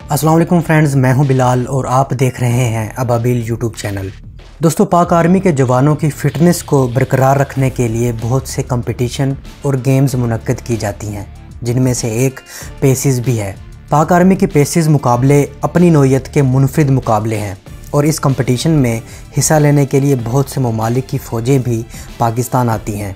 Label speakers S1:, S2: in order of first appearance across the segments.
S1: अस्सलाम वालेकुम फ्रेंड्स, मैं हूं बिलाल और आप देख रहे हैं अबाबिल यूट्यूब चैनल। दोस्तों, पाक आर्मी के जवानों की फ़िटनेस को बरकरार रखने के लिए बहुत से कंपटीशन और गेम्स मुनक्किद की जाती हैं, जिनमें से एक पेसिस भी है। पाक आर्मी के पेसिस मुकाबले अपनी नौइयत के मुनफरिद मुकाबले हैं और इस कंपटीशन में हिस्सा लेने के लिए बहुत से ममालिक की फ़ौजें भी पाकिस्तान आती हैं।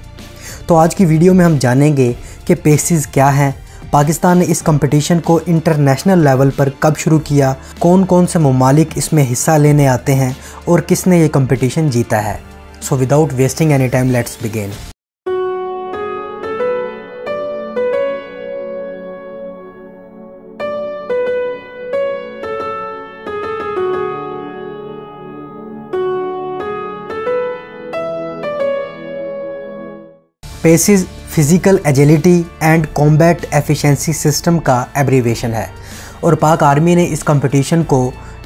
S1: तो आज की वीडियो में हम जानेंगे कि पेसिस क्या हैं, पाकिस्तान ने इस कंपटीशन को इंटरनेशनल लेवल पर कब शुरू किया, कौन कौन से ममालिक इसमें हिस्सा लेने आते हैं और किसने ये कंपटीशन जीता है। So without wasting any time let's begin. PACES physical agility and combat efficiency system का एब्रीवेशन है और पाक आर्मी ने इस कंपटीशन को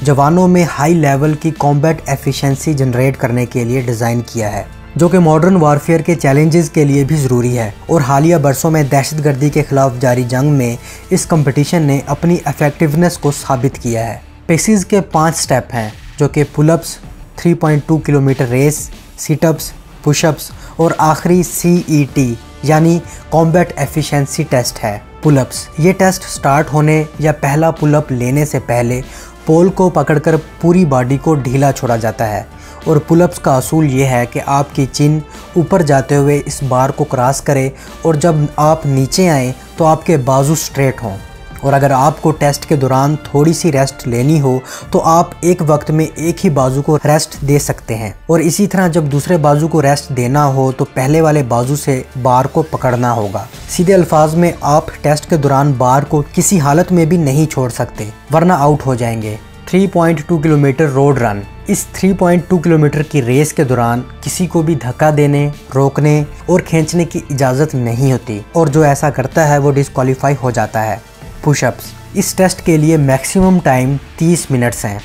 S1: जवानों में हाई लेवल की कॉम्बैट एफिशिएंसी जनरेट करने के लिए डिज़ाइन किया है, जो कि मॉडर्न वारफेयर के चैलेंजेस के लिए भी ज़रूरी है। और हालिया बरसों में दहशतगर्दी के ख़िलाफ़ जारी जंग में इस कंपटीशन ने अपनी इफ़ेक्टिवनेस को साबित किया है। पेसिस के 5 स्टेप हैं, जो कि pullups, 3.2 kilometre race, situps, pushups और आखिरी CET यानी कॉम्बैट एफिशिएंसी टेस्ट है। पुलअप्स, ये टेस्ट स्टार्ट होने या पहला पुलअप लेने से पहले पोल को पकड़कर पूरी बॉडी को ढीला छोड़ा जाता है और पुलअप्स का असूल ये है कि आपकी चिन ऊपर जाते हुए इस बार को क्रॉस करे और जब आप नीचे आएँ तो आपके बाजू स्ट्रेट हों। और अगर आपको टेस्ट के दौरान थोड़ी सी रेस्ट लेनी हो तो आप एक वक्त में एक ही बाजू को रेस्ट दे सकते हैं, और इसी तरह जब दूसरे बाजू को रेस्ट देना हो तो पहले वाले बाजू से बार को पकड़ना होगा। सीधे अल्फाज में आप टेस्ट के दौरान बार को किसी हालत में भी नहीं छोड़ सकते, वरना आउट हो जाएंगे। 3.2 किलोमीटर रोड रन, इस 3.2 किलोमीटर की रेस के दौरान किसी को भी धक्का देने, रोकने और खींचने की इजाज़त नहीं होती और जो ऐसा करता है वो डिस्क्वालीफाई हो जाता है। पुशअप्स, इस टेस्ट के लिए मैक्सिमम टाइम 30 मिनट्स हैं।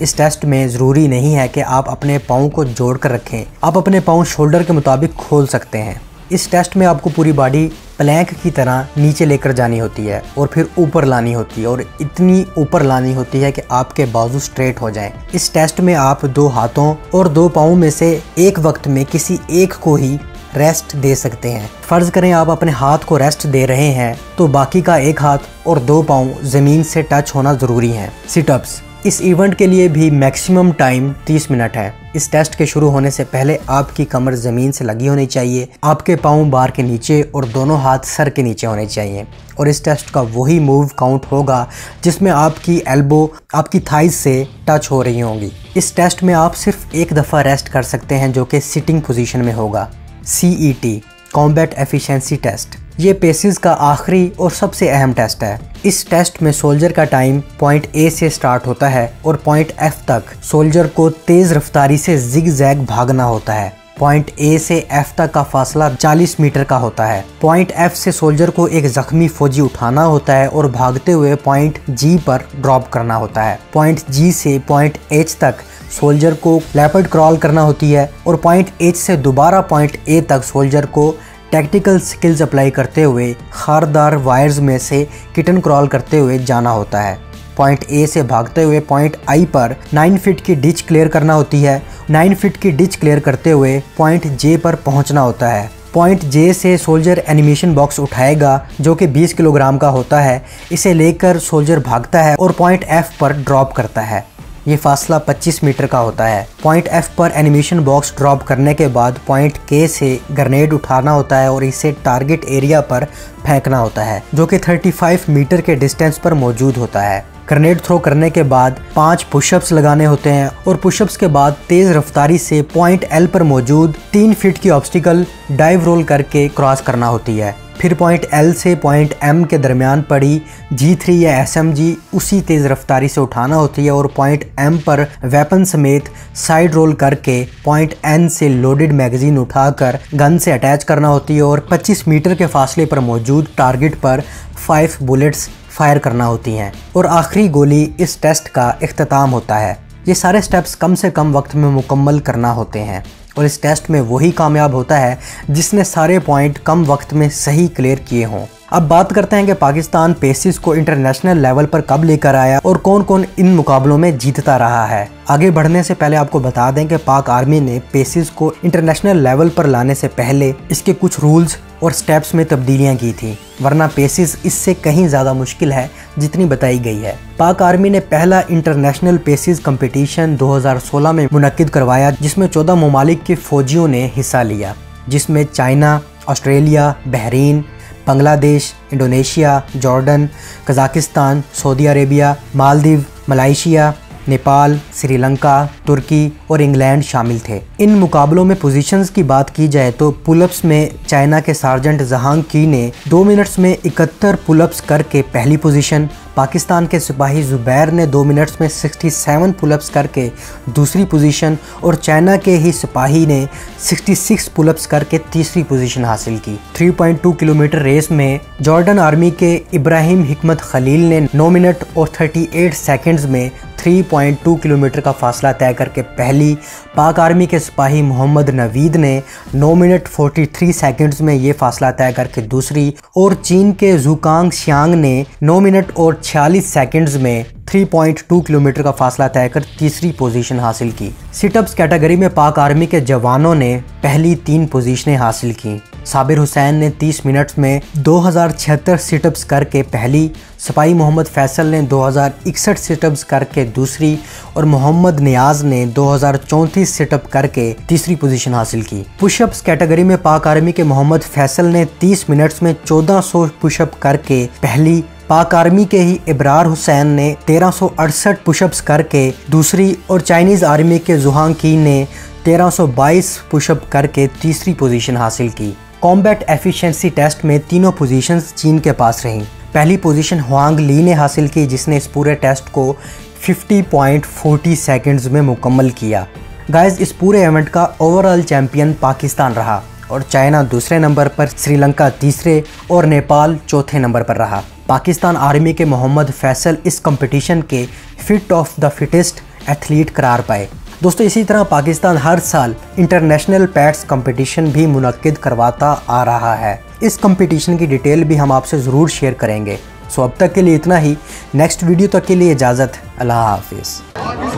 S1: इस टेस्ट में ज़रूरी नहीं है कि आप अपने पाँव को जोड़ कर रखें, आप अपने पाँव शोल्डर के मुताबिक खोल सकते हैं। इस टेस्ट में आपको पूरी बॉडी प्लैंक की तरह नीचे लेकर जानी होती है और फिर ऊपर लानी होती है, और इतनी ऊपर लानी होती है कि आपके बाजू स्ट्रेट हो जाएं। इस टेस्ट में आप 2 हाथों और 2 पाँवों में से एक वक्त में किसी एक को ही रेस्ट दे सकते हैं। फ़र्ज़ करें आप अपने हाथ को रेस्ट दे रहे हैं तो बाकी का एक हाथ और 2 पाँव ज़मीन से टच होना ज़रूरी है। सिटअप्स, इस इवेंट के लिए भी मैक्सिमम टाइम 30 मिनट है। इस टेस्ट के शुरू होने से पहले आपकी कमर ज़मीन से लगी होनी चाहिए, आपके पाँव बार के नीचे और दोनों हाथ सर के नीचे होने चाहिए। और इस टेस्ट का वही मूव काउंट होगा जिसमें आपकी एल्बो आपकी थाइज से टच हो रही होंगी। इस टेस्ट में आप सिर्फ एक दफ़ा रेस्ट कर सकते हैं, जो कि सिटिंग पोजीशन में होगा। CET कॉम्बैट एफिशिएंसी टेस्ट, ये पेसिस का आखिरी और सबसे अहम टेस्ट है। इस टेस्ट में सोल्जर का टाइम पॉइंट A से स्टार्ट होता है और पॉइंट F तक सोल्जर को तेज़ रफ्तारी से जिग जैग भागना होता है। पॉइंट A से F तक का फासला 40 मीटर का होता है। पॉइंट F से सोल्जर को एक ज़ख्मी फौजी उठाना होता है और भागते हुए पॉइंट G पर ड्रॉप करना होता है। पॉइंट G से पॉइंट H तक सोल्जर को लेपर्ड क्रॉल करना होती है और पॉइंट H से दोबारा पॉइंट A तक सोल्जर को टैक्टिकल स्किल्स अप्लाई करते हुए खारदार वायर्स में से किटन क्रॉल करते हुए जाना होता है। पॉइंट A से भागते हुए पॉइंट I पर 9 फीट की डिच क्लियर करना होती है। 9 फीट की डिच क्लियर करते हुए पॉइंट J पर पहुंचना होता है। पॉइंट J से सोल्जर एनिमेशन बॉक्स उठाएगा, जो कि 20 किलोग्राम का होता है। इसे लेकर सोल्जर भागता है और पॉइंट F पर ड्रॉप करता है। ये फासला 25 मीटर का होता है। पॉइंट F पर एनिमेशन बॉक्स ड्रॉप करने के बाद पॉइंट K से ग्रेनेड उठाना होता है और इसे टारगेट एरिया पर फेंकना होता है, जो कि 35 मीटर के डिस्टेंस पर मौजूद होता है। ग्रेनेड थ्रो करने के बाद 5 पुशअप्स लगाने होते हैं और पुशअप्स के बाद तेज़ रफ्तारी से पॉइंट L पर मौजूद 3 फीट की ऑब्स्टिकल डाइव रोल करके क्रॉस करना होती है। फिर पॉइंट L से पॉइंट M के दरमियान पड़ी G3 या SMG उसी तेज़ रफ्तारी से उठाना होती है और पॉइंट M पर वेपन समेत साइड रोल करके पॉइंट N से लोडेड मैगजीन उठाकर गन से अटैच करना होती है और 25 मीटर के फासले पर मौजूद टारगेट पर 5 बुलेट्स फायर करना होती हैं और आखिरी गोली इस टेस्ट का इख्तिताम होता है। ये सारे स्टेप्स कम से कम वक्त में मुकम्मल करना होते हैं और इस टेस्ट में वही कामयाब होता है जिसने सारे पॉइंट कम वक्त में सही क्लियर किए हों। अब बात करते हैं कि पाकिस्तान पेसिस को इंटरनेशनल लेवल पर कब लेकर आया और कौन कौन इन मुकाबलों में जीतता रहा है। आगे बढ़ने से पहले आपको बता दें कि पाक आर्मी ने पेसिस को इंटरनेशनल लेवल पर लाने से पहले इसके कुछ रूल्स और स्टेप्स में तब्दीलियां की थी, वरना पेसिस इससे कहीं ज़्यादा मुश्किल है जितनी बताई गई है। पाक आर्मी ने पहला इंटरनेशनल पेसिस कंपटीशन 2016 में मुनक्किद करवाया, जिसमें 14 ममालिक के फौजियों ने हिस्सा लिया, जिसमें China, Australia, Bahrain, Bangladesh, Indonesia, Jordan, Kazakhstan, Saudi Arabia, Maldives, Malaysia, Nepal, Sri Lanka, तुर्की और इंग्लैंड शामिल थे। इन मुकाबलों में पोजीशंस की बात की जाए तो पुलअप्स में चाइना के सार्जेंट जहांग की ने 2 मिनट्स में 71 पुलअप्स करके पहली पोजीशन, पाकिस्तान के सिपाही जुबैर ने 2 मिनट्स में 67 पुलअप्स करके दूसरी पोजीशन और चाइना के ही सिपाही ने 66 पुलअप्स करके तीसरी पोजीशन हासिल की। 3.2 किलोमीटर रेस में जॉर्डन आर्मी के इब्राहिम हिकमत खलील ने 9 मिनट और 38 सेकंड्स में 3.2 किलोमीटर का फासला तय करके पहली, पाक आर्मी के सिपाही मोहम्मद नवीद ने 9 मिनट 43 सेकंड्स में ये फासला तय करके दूसरी और चीन के जुकांग शियांग ने 9 मिनट और 46 सेकंड्स में 3.2 किलोमीटर का फासला तय कर तीसरी पोजीशन हासिल की। सिटअप्स कैटेगरी में पाक आर्मी के जवानों ने पहली 3 पोजीशनें हासिल की। साबिर हुसैन ने 30 मिनट्स में 2076 सिटअप्स करके पहली, सिपाही मोहम्मद फैसल ने 2061 सिटअप्स करके दूसरी और मोहम्मद नियाज ने 2034 सिटअप करके तीसरी पोजीशन हासिल की। पुशअप्स कैटेगरी में पाक आर्मी के मोहम्मद फैसल ने 30 मिनट्स में 1400 पुशअप करके पहली, पाक आर्मी के ही इब्रार हुसैन ने 1368 पुशअप्स करके दूसरी और चाइनीज़ आर्मी के जुहांग की ने 1322 पुशअप करके तीसरी पोजीशन हासिल की। कॉम्बैट एफिशिएंसी टेस्ट में तीनों पोजीशंस चीन के पास रहीं। पहली पोजीशन हुआंग ली ने हासिल की, जिसने इस पूरे टेस्ट को 50.40 सेकंड्स में मुकम्मल किया। गाइस, इस पूरे इवेंट का ओवरऑल चैंपियन पाकिस्तान रहा और चाइना दूसरे नंबर पर, श्रीलंका तीसरे और नेपाल चौथे नंबर पर रहा। पाकिस्तान आर्मी के मोहम्मद फैसल इस कंपटीशन के fit of the fittest athlete करार पाए। दोस्तों, इसी तरह पाकिस्तान हर साल इंटरनेशनल पैट्स कंपटीशन भी मुनक्किद करवाता आ रहा है। इस कंपटीशन की डिटेल भी हम आपसे ज़रूर शेयर करेंगे। सो अब तक के लिए इतना ही। नेक्स्ट वीडियो तक के लिए इजाज़त। अल्लाह हाफिज़।